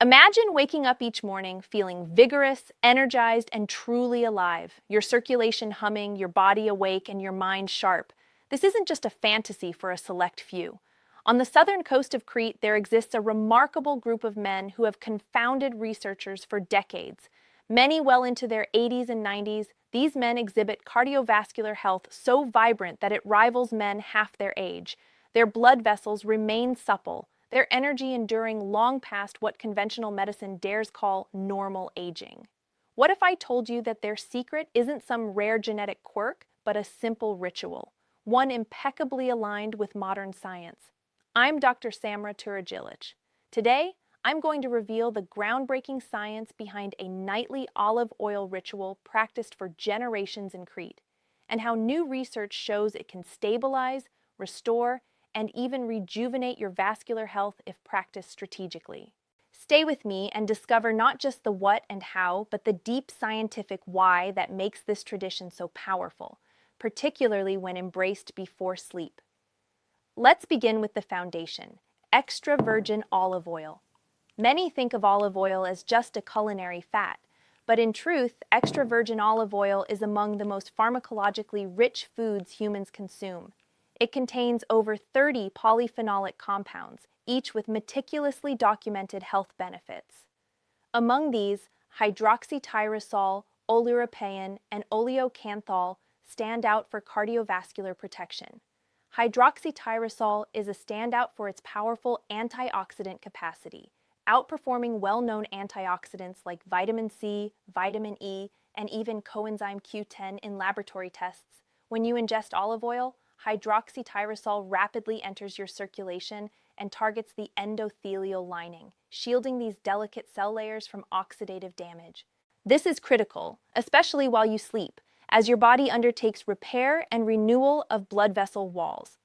Imagine waking up each morning feeling vigorous, energized, and truly alive. Your circulation humming, your body awake, and your mind sharp. This isn't just a fantasy for a select few. On the southern coast of Crete, there exists a remarkable group of men who have confounded researchers for decades. Many well into their 80s and 90s, these men exhibit cardiovascular health so vibrant that it rivals men half their age. Their blood vessels remain supple, their energy enduring long past what conventional medicine dares call normal aging. What if I told you that their secret isn't some rare genetic quirk, but a simple ritual, one impeccably aligned with modern science? I'm Dr. Samra Turajilic. Today, I'm going to reveal the groundbreaking science behind a nightly olive oil ritual practiced for generations in Crete, and how new research shows it can stabilize, restore, and even rejuvenate your vascular health if practiced strategically. Stay with me and discover not just the what and how, but the deep scientific why that makes this tradition so powerful, particularly when embraced before sleep. Let's begin with the foundation: extra virgin olive oil. Many think of olive oil as just a culinary fat, but in truth, extra virgin olive oil is among the most pharmacologically rich foods humans consume. It contains over 30 polyphenolic compounds, each with meticulously documented health benefits. Among these, hydroxytyrosol, oleuropein, and oleocanthal stand out for cardiovascular protection. Hydroxytyrosol is a standout for its powerful antioxidant capacity, outperforming well-known antioxidants like vitamin C, vitamin E, and even coenzyme Q10 in laboratory tests. When you ingest olive oil, hydroxytyrosol rapidly enters your circulation and targets the endothelial lining, shielding these delicate cell layers from oxidative damage. This is critical, especially while you sleep, as your body undertakes repair and renewal of blood vessel walls.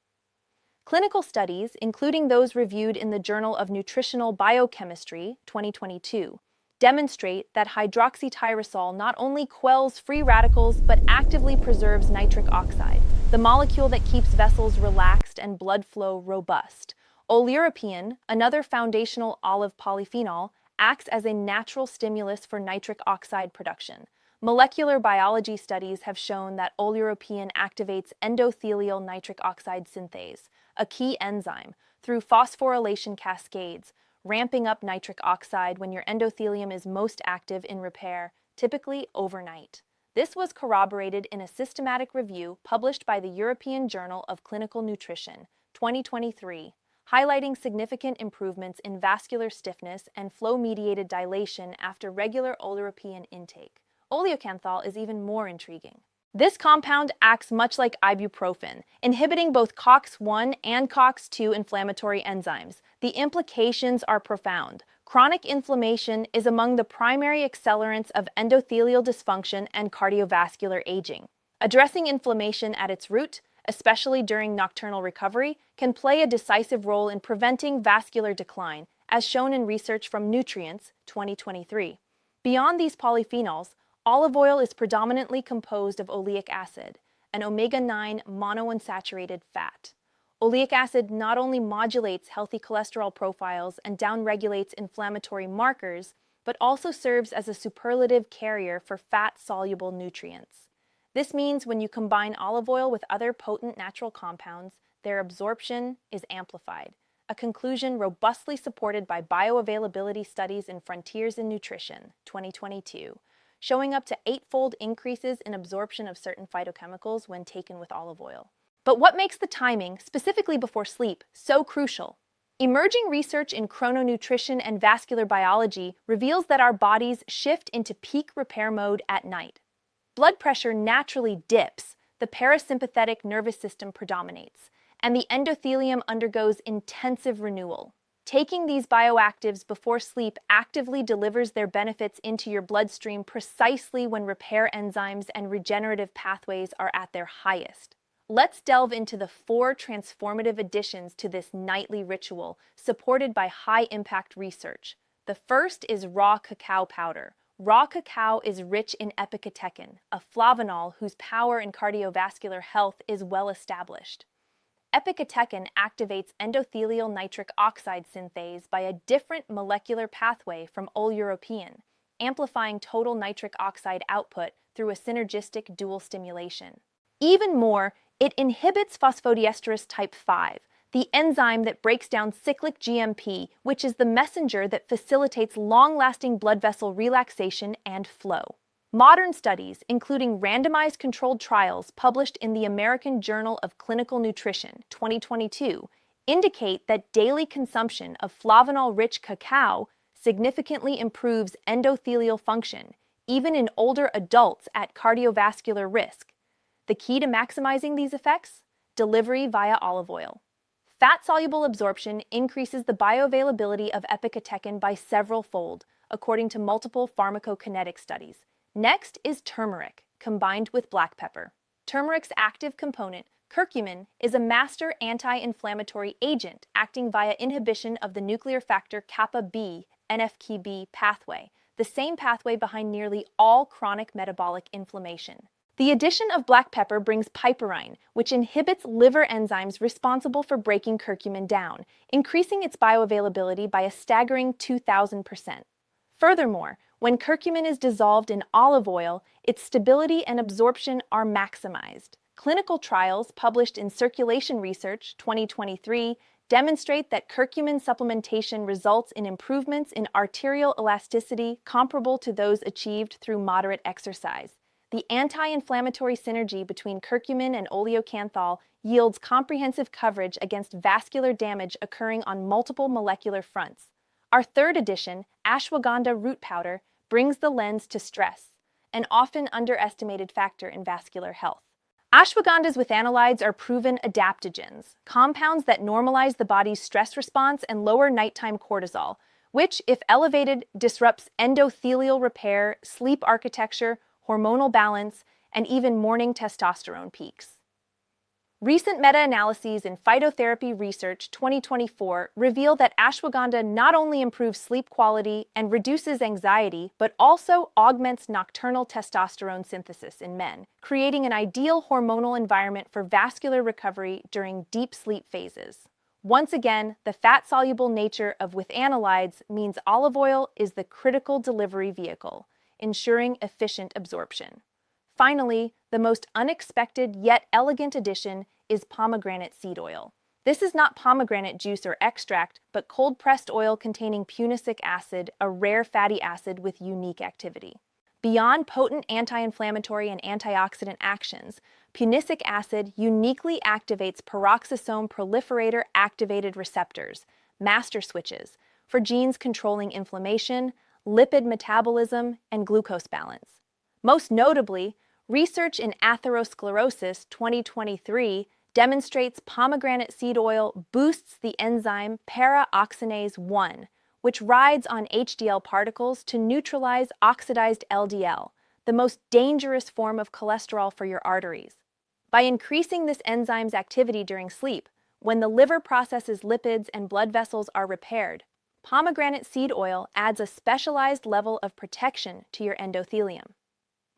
Clinical studies, including those reviewed in the Journal of Nutritional Biochemistry, 2022, demonstrate that hydroxytyrosol not only quells free radicals but actively preserves nitric oxide, the molecule that keeps vessels relaxed and blood flow robust. Oleuropein, another foundational olive polyphenol, acts as a natural stimulus for nitric oxide production. Molecular biology studies have shown that oleuropein activates endothelial nitric oxide synthase, a key enzyme, through phosphorylation cascades, ramping up nitric oxide when your endothelium is most active in repair, typically overnight. This was corroborated in a systematic review published by the European Journal of Clinical Nutrition, 2023, highlighting significant improvements in vascular stiffness and flow-mediated dilation after regular oleuropein intake. Oleocanthal is even more intriguing. This compound acts much like ibuprofen, inhibiting both COX-1 and COX-2 inflammatory enzymes. The implications are profound. Chronic inflammation is among the primary accelerants of endothelial dysfunction and cardiovascular aging. Addressing inflammation at its root, especially during nocturnal recovery, can play a decisive role in preventing vascular decline, as shown in research from Nutrients, 2023. Beyond these polyphenols, olive oil is predominantly composed of oleic acid, an omega-9 monounsaturated fat. Oleic acid not only modulates healthy cholesterol profiles and downregulates inflammatory markers, but also serves as a superlative carrier for fat-soluble nutrients. This means when you combine olive oil with other potent natural compounds, their absorption is amplified, a conclusion robustly supported by bioavailability studies in Frontiers in Nutrition, 2022, showing up to 8-fold increases in absorption of certain phytochemicals when taken with olive oil. But what makes the timing, specifically before sleep, so crucial? Emerging research in chrononutrition and vascular biology reveals that our bodies shift into peak repair mode at night. Blood pressure naturally dips, the parasympathetic nervous system predominates, and the endothelium undergoes intensive renewal. Taking these bioactives before sleep actively delivers their benefits into your bloodstream precisely when repair enzymes and regenerative pathways are at their highest. Let's delve into the 4 transformative additions to this nightly ritual, supported by high-impact research. The first is raw cacao powder. Raw cacao is rich in epicatechin, a flavanol whose power in cardiovascular health is well established. Epicatechin activates endothelial nitric oxide synthase by a different molecular pathway from oleuropein, amplifying total nitric oxide output through a synergistic dual stimulation. Even more, it inhibits phosphodiesterase type 5, the enzyme that breaks down cyclic GMP, which is the messenger that facilitates long-lasting blood vessel relaxation and flow. Modern studies, including randomized controlled trials published in the American Journal of Clinical Nutrition 2022, indicate that daily consumption of flavanol-rich cacao significantly improves endothelial function, even in older adults at cardiovascular risk. The key to maximizing these effects? Delivery via olive oil. Fat-soluble absorption increases the bioavailability of epicatechin by several-fold, according to multiple pharmacokinetic studies. Next is turmeric, combined with black pepper. Turmeric's active component, curcumin, is a master anti-inflammatory agent acting via inhibition of the nuclear factor kappa B, NF-κB pathway, the same pathway behind nearly all chronic metabolic inflammation. The addition of black pepper brings piperine, which inhibits liver enzymes responsible for breaking curcumin down, increasing its bioavailability by a staggering 2,000%. Furthermore, when curcumin is dissolved in olive oil, its stability and absorption are maximized. Clinical trials published in Circulation Research 2023 demonstrate that curcumin supplementation results in improvements in arterial elasticity comparable to those achieved through moderate exercise. The anti-inflammatory synergy between curcumin and oleocanthal yields comprehensive coverage against vascular damage occurring on multiple molecular fronts. Our third addition, ashwagandha root powder, brings the lens to stress, an often underestimated factor in vascular health. Ashwagandhas with analides are proven adaptogens, compounds that normalize the body's stress response and lower nighttime cortisol, which, if elevated, disrupts endothelial repair, sleep architecture, hormonal balance, and even morning testosterone peaks. Recent meta-analyses in Phytotherapy Research 2024 reveal that ashwagandha not only improves sleep quality and reduces anxiety, but also augments nocturnal testosterone synthesis in men, creating an ideal hormonal environment for vascular recovery during deep sleep phases. Once again, the fat-soluble nature of withanolides means olive oil is the critical delivery vehicle, ensuring efficient absorption. Finally, the most unexpected yet elegant addition is pomegranate seed oil. This is not pomegranate juice or extract, but cold-pressed oil containing punicic acid, a rare fatty acid with unique activity. Beyond potent anti-inflammatory and antioxidant actions, punicic acid uniquely activates peroxisome proliferator activated receptors, master switches, for genes controlling inflammation, lipid metabolism, and glucose balance. Most notably, research in atherosclerosis 2023 demonstrates pomegranate seed oil boosts the enzyme para-oxidase 1, which rides on HDL particles to neutralize oxidized LDL, the most dangerous form of cholesterol for your arteries. By increasing this enzyme's activity during sleep, when the liver processes lipids and blood vessels are repaired, pomegranate seed oil adds a specialized level of protection to your endothelium.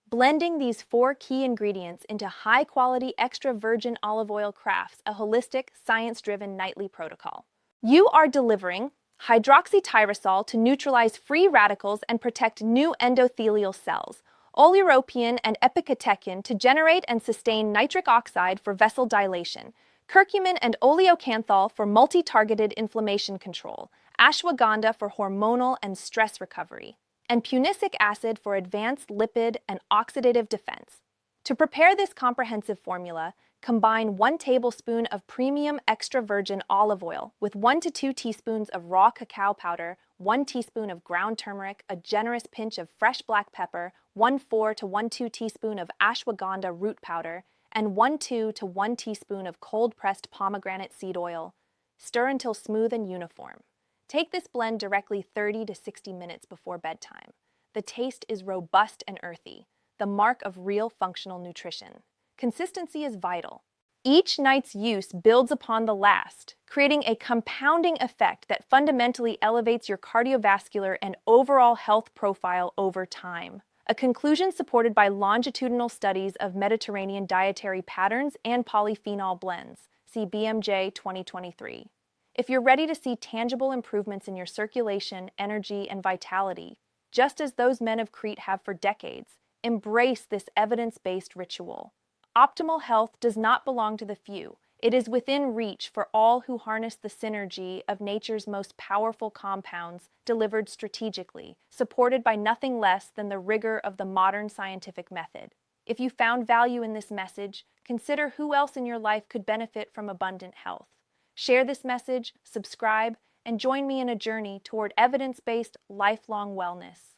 Blending these 4 key ingredients into high-quality extra virgin olive oil crafts a holistic, science-driven nightly protocol. You are delivering hydroxytyrosol to neutralize free radicals and protect new endothelial cells, oleuropein and epicatechin to generate and sustain nitric oxide for vessel dilation, curcumin and oleocanthal for multi-targeted inflammation control, ashwagandha for hormonal and stress recovery, and punicic acid for advanced lipid and oxidative defense. To prepare this comprehensive formula, combine 1 tablespoon of premium extra virgin olive oil with 1 to 2 teaspoons of raw cacao powder, 1 teaspoon of ground turmeric, a generous pinch of fresh black pepper, 1/4 to 1/2 teaspoon of ashwagandha root powder, and 1/2 to 1 teaspoon of cold-pressed pomegranate seed oil. Stir until smooth and uniform. Take this blend directly 30 to 60 minutes before bedtime. The taste is robust and earthy, the mark of real functional nutrition. Consistency is vital. Each night's use builds upon the last, creating a compounding effect that fundamentally elevates your cardiovascular and overall health profile over time. A conclusion supported by longitudinal studies of Mediterranean dietary patterns and polyphenol blends. See BMJ 2023. If you're ready to see tangible improvements in your circulation, energy, and vitality, just as those men of Crete have for decades, embrace this evidence-based ritual. Optimal health does not belong to the few. It is within reach for all who harness the synergy of nature's most powerful compounds delivered strategically, supported by nothing less than the rigor of the modern scientific method. If you found value in this message, consider who else in your life could benefit from abundant health. Share this message, subscribe, and join me in a journey toward evidence-based lifelong wellness.